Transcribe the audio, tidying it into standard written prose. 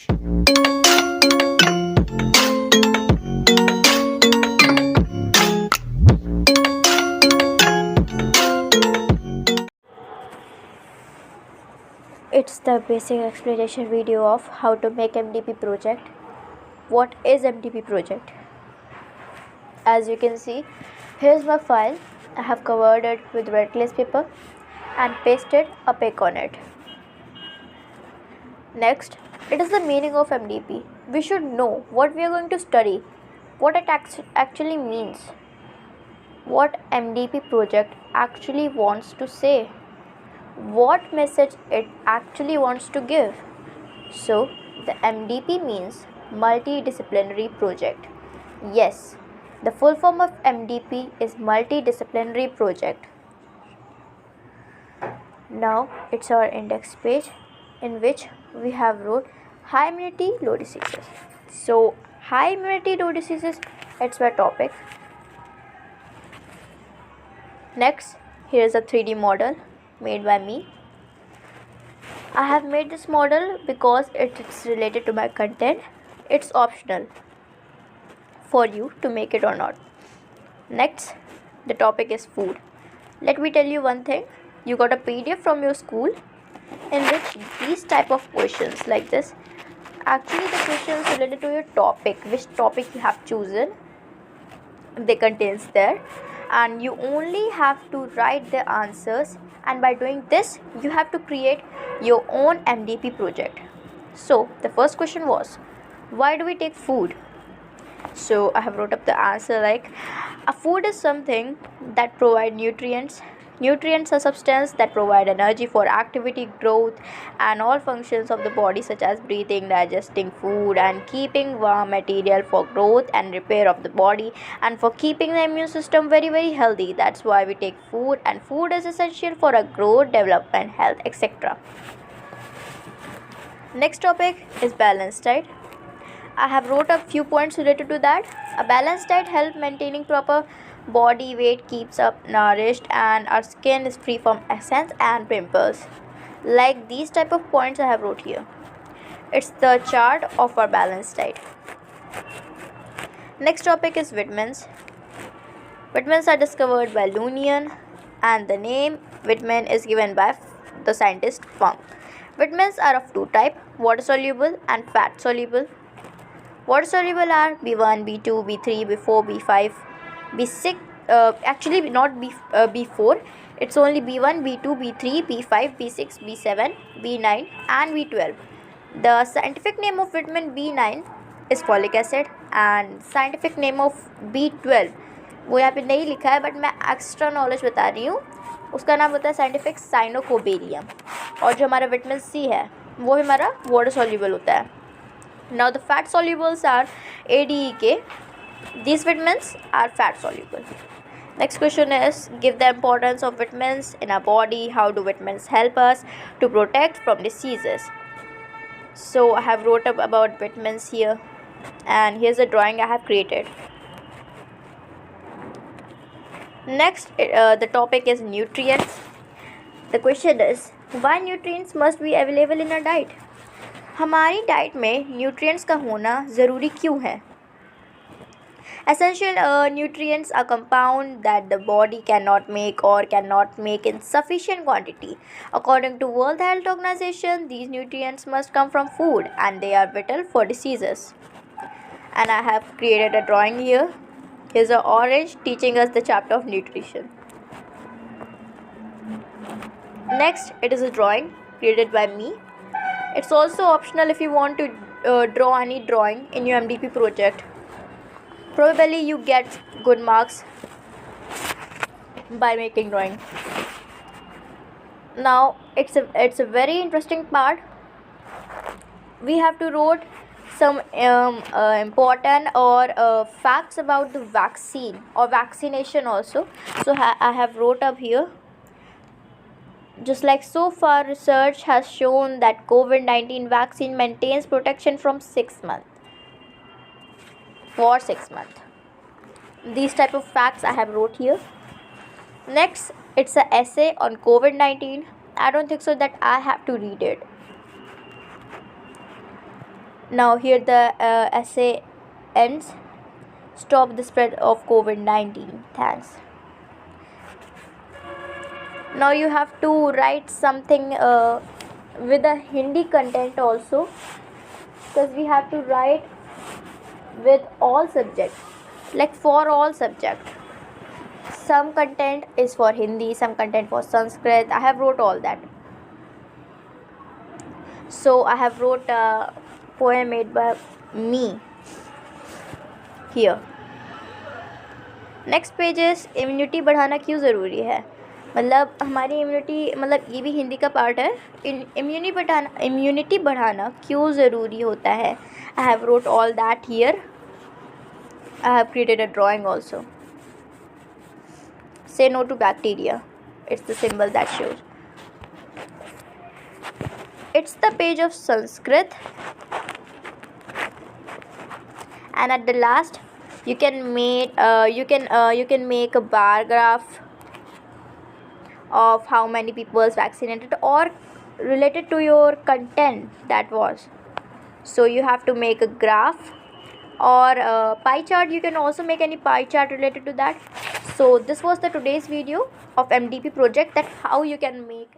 It's the basic explanation video of how to make MDP project. What is MDP project? As you can see, here's my file. I have covered it with red glaze paper and pasted a pic on it. Next, it is the meaning of MDP. We should know what we are going to study, what it actually means, what MDP project actually wants to say, what message it actually wants to give. So, the MDP means multidisciplinary project. Yes, the full form of MDP is multidisciplinary project. Now, it's our index page in which we have wrote high immunity, low diseases. So, high immunity, low diseases, it's my topic. Next, here's a 3D model made by me. I have made this model because it's related to my content. It's optional for you to make it or not. Next, the topic is food. Let me tell you one thing. You got a PDF from your school in which these type of questions like this, actually the questions related to your topic, which topic you have chosen, they contains there, and you only have to write the answers, and by doing this you have to create your own MDP project. So the first question was, why do we take food? So I have wrote up the answer like, a food is something that provide nutrients. Nutrients are substances that provide energy for activity, growth, and all functions of the body, such as breathing, digesting food, and keeping warm material for growth and repair of the body, and for keeping the immune system very healthy. That's why we take food, and food is essential for our growth, development, health, etc. Next topic is balanced diet. I have wrote a few points related to that. A balanced diet helps maintaining proper body weight, keeps up nourished, and our skin is free from acne and pimples. Like these type of points I have wrote here. It's the chart of our balanced diet. Next topic is vitamins. Vitamins are discovered by Lunyan, and the name vitamin is given by the scientist Fung. Vitamins are of two types, water soluble and fat soluble. Water soluble are B1, B2, B3, B4, B5, B6. Actually, not B4. It's only B1, B2, B3, B5, B6, B7, B9, and B12. The scientific name of vitamin B9 is folic acid, and scientific name of B12 वो यहाँ पे नहीं लिखा है, but मैं extra knowledge बता रही हूँ. उसका नाम होता है साइंटिफिक साइनोकोबेलियम. और जो हमारा विटामिन सी है वो हमारा वाटर सॉल्युबल होता है. Now the fat solubles are ADEK. These vitamins are fat soluble. Next question is, give the importance of vitamins in our body. How do vitamins help us to protect from diseases? So I have wrote up about vitamins here, and here's a drawing I have created. Next, the topic is nutrients. The question is, why nutrients must be available in our diet? हमारी diet में nutrients का होना ज़रूरी क्यों है? Essential nutrients are compound that the body cannot make or cannot make in sufficient quantity. According to World Health Organization, these nutrients must come from food, and they are vital for diseases. And I have created a drawing here. Here's an orange teaching us the chapter of nutrition. Next, it is a drawing created by me. It's also optional if you want to draw any drawing in your MDP project. Probably you get good marks by making drawing. Now it's a very interesting part. We have to write some important or facts about the vaccine or vaccination also. So I have wrote up here. Just like so far, research has shown that COVID-19 vaccine maintains protection from 6 months. For 6 months. These type of facts I have wrote here. Next, it's an essay on COVID-19. I don't think so that I have to read it. Now here the essay ends. Stop the spread of COVID-19. Thanks. Now you have to write something with a Hindi content also, because we have to write with all subjects, like for all subjects. Some content is for Hindi, some content for Sanskrit. I have wrote all that. So I have wrote a poem made by me here. Next page is immunity बढ़ाना क्यों ज़रूरी है. मतलब हमारी immunity, मतलब ये भी हिंदी का पार्ट है. इम्यूनिटी बढ़ाना क्यों ज़रूरी होता है. I have wrote all that here. I have created a drawing also. Say no to bacteria. It's the symbol that shows. It's the page of Sanskrit, and at the last you can make a bar graph of how many people is vaccinated or related to your content that was. So you have to make a graph or a pie chart. You can also make any pie chart related to that. So this was the today's video of MDP project, that how you can make